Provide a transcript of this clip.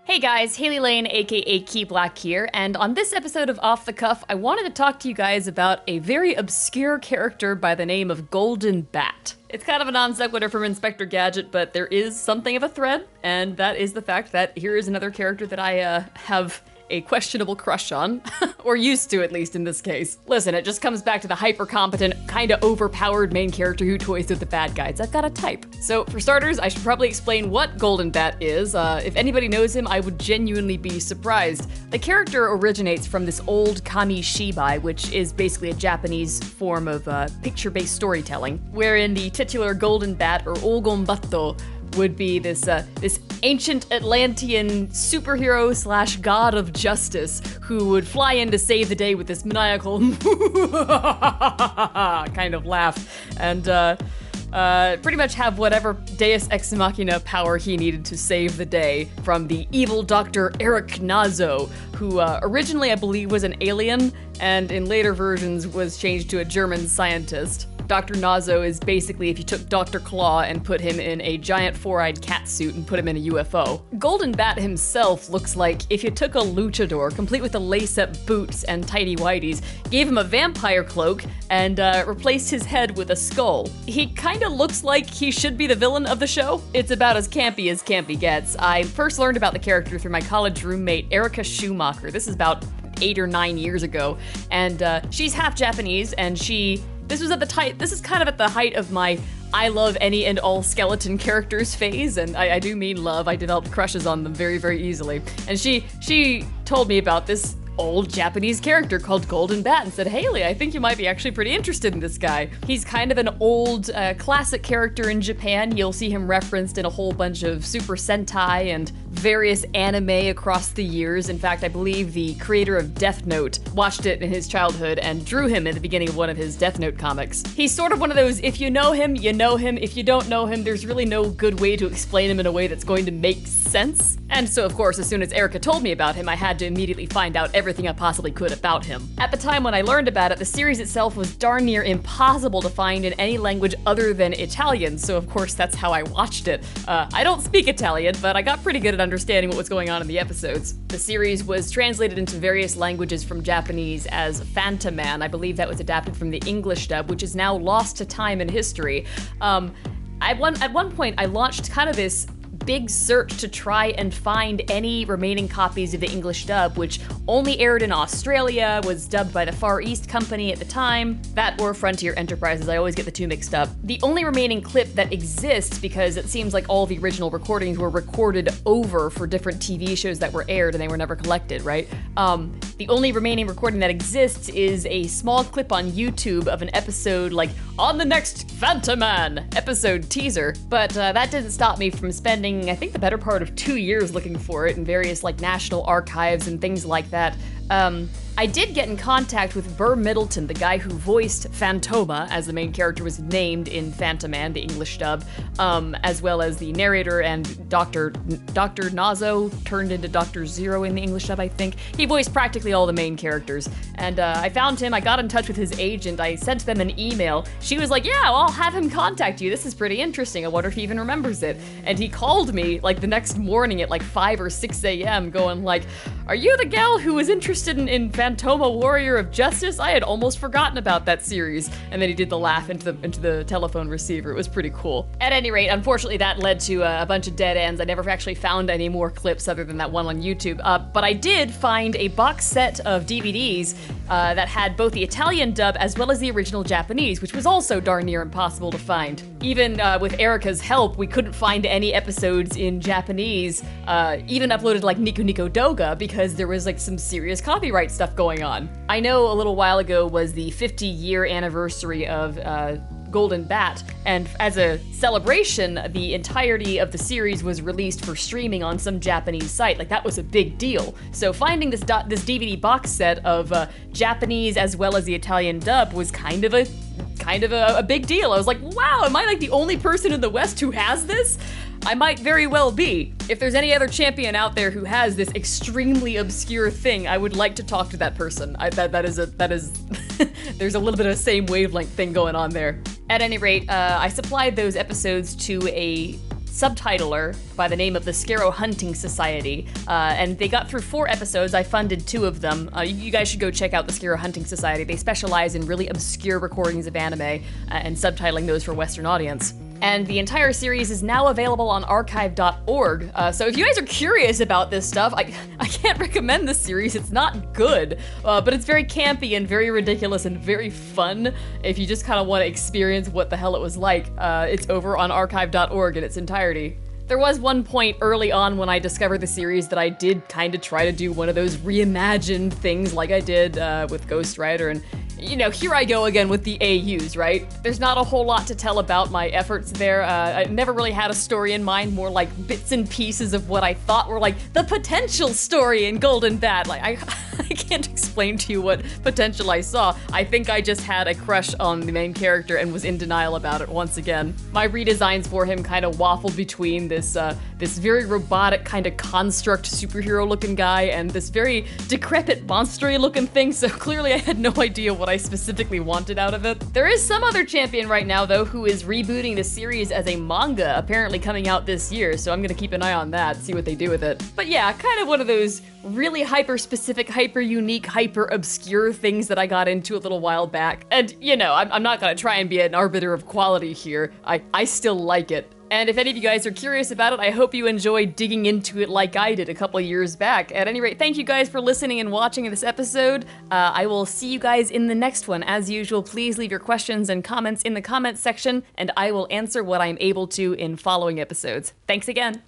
Hey guys, Hailey Lain, aka Key Black here, and on this episode of Off the Cuff, I wanted to talk to you guys about a very obscure character by the name of Golden Bat. It's kind of a non sequitur from Inspector Gadget, but there is something of a thread, and that is the fact that here is another character that I have a questionable crush on, or used to at least in this case. Listen, it just comes back to the hyper-competent, kinda overpowered main character who toys with the bad guys. I've got a type. So for starters, I should probably explain what Golden Bat is. If anybody knows him, I would genuinely be surprised. The character originates from this old kamishibai, which is basically a Japanese form of picture-based storytelling, wherein the titular Golden Bat, or Ogonbato, would be this ancient Atlantean superhero slash god of justice who would fly in to save the day with this maniacal kind of laugh and pretty much have whatever Deus Ex Machina power he needed to save the day from the evil Dr. Eric Nazo, who originally I believe was an alien and in later versions was changed to a German scientist. Dr. Nazo is basically if you took Dr. Claw and put him in a giant four-eyed cat suit and put him in a UFO. Golden Bat himself looks like if you took a luchador, complete with the lace-up boots and tighty whities, gave him a vampire cloak, and replaced his head with a skull. He kinda looks like he should be the villain of the show. It's about as campy gets. I first learned about the character through my college roommate, Erica Schumacher. This is about 8 or 9 years ago, and she's half Japanese, and this is kind of at the height of my I love any and all skeleton characters phase, and I do mean love. I developed crushes on them very, very easily. And she told me about this old Japanese character called Golden Bat and said, Hailey, I think you might be actually pretty interested in this guy. He's kind of an old classic character in Japan. You'll see him referenced in a whole bunch of Super Sentai and various anime across the years. In fact, I believe the creator of Death Note watched it in his childhood and drew him at the beginning of one of his Death Note comics. He's sort of one of those, if you know him, you know him. If you don't know him, there's really no good way to explain him in a way that's going to make sense. And so, of course, as soon as Erica told me about him, I had to immediately find out everything I possibly could about him. At the time when I learned about it, the series itself was darn near impossible to find in any language other than Italian, so of course that's how I watched it. I don't speak Italian, but I got pretty good at understanding what was going on in the episodes. The series was translated into various languages from Japanese as Phantoman. I believe that was adapted from the English dub, which is now lost to time and history. At one point, I launched kind of this big search to try and find any remaining copies of the English dub, which only aired in Australia, was dubbed by the Far East Company at the time, that or Frontier Enterprises, I always get the two mixed up. The only remaining clip that exists, because it seems like all the original recordings were recorded over for different TV shows that were aired and they were never collected, right? The only remaining recording that exists is a small clip on YouTube of an episode like, on the next Phantoman episode teaser, but that didn't stop me from spending I think the better part of 2 years looking for it in various like national archives and things like that. I did get in contact with Burr Middleton, the guy who voiced Phantoma, as the main character was named in Phantoman, the English dub, as well as the narrator and Dr. Nazo turned into Dr. Zero in the English dub, I think. He voiced practically all the main characters. And I found him, I got in touch with his agent, I sent them an email. She was like, yeah, well, I'll have him contact you. This is pretty interesting. I wonder if he even remembers it. And he called me like the next morning at like 5 or 6 a.m. going like, are you the gal who was interested in Phantoma Warrior of Justice? I had almost forgotten about that series. And then he did the laugh into the telephone receiver. It was pretty cool. At any rate, unfortunately that led to a bunch of dead ends. I never actually found any more clips other than that one on YouTube. But I did find a box set of DVDs that had both the Italian dub as well as the original Japanese, which was also darn near impossible to find. Even with Erica's help, we couldn't find any episodes in Japanese, even uploaded like Niku Niku Doga, because there was like some serious copyright stuff going on. I know a little while ago was the 50-year anniversary of Golden Bat, and as a celebration, the entirety of the series was released for streaming on some Japanese site. Like, that was a big deal. So finding this DVD box set of Japanese as well as the Italian dub was kind of a big deal. I was like, wow, am I like the only person in the West who has this? I might very well be. If there's any other champion out there who has this extremely obscure thing, I would like to talk to that person. That is there's a little bit of a same wavelength thing going on there. At any rate, I supplied those episodes to a subtitler by the name of the Skaro Hunting Society, and they got through 4 episodes. I funded 2 of them. You guys should go check out the Skaro Hunting Society. They specialize in really obscure recordings of anime and subtitling those for Western audience. And the entire series is now available on archive.org. So if you guys are curious about this stuff, I can't recommend this series. It's not good, but it's very campy and very ridiculous and very fun. If you just kind of want to experience what the hell it was like, it's over on archive.org in its entirety. There was one point early on when I discovered the series that I did kind of try to do one of those reimagined things like I did with Ghost Rider, and you know, here I go again with the AUs, right? There's not a whole lot to tell about my efforts there. I never really had a story in mind, more like bits and pieces of what I thought were like the potential story in Golden Bad. Like, I can't explain to you what potential I saw. I think I just had a crush on the main character and was in denial about it once again. My redesigns for him kind of waffled between this very robotic kind of construct superhero looking guy and this very decrepit monstery looking thing, so clearly I had no idea what I specifically wanted out of it. There is some other champion right now though who is rebooting the series as a manga, apparently coming out this year, so I'm gonna keep an eye on that, see what they do with it. But yeah, kind of one of those really hyper-specific, hyper-unique, hyper-obscure things that I got into a little while back. And you know, I'm not gonna try and be an arbiter of quality here. I still like it. And if any of you guys are curious about it, I hope you enjoyed digging into it like I did a couple of years back. At any rate, thank you guys for listening and watching this episode. I will see you guys in the next one. As usual, please leave your questions and comments in the comments section, and I will answer what I'm able to in following episodes. Thanks again.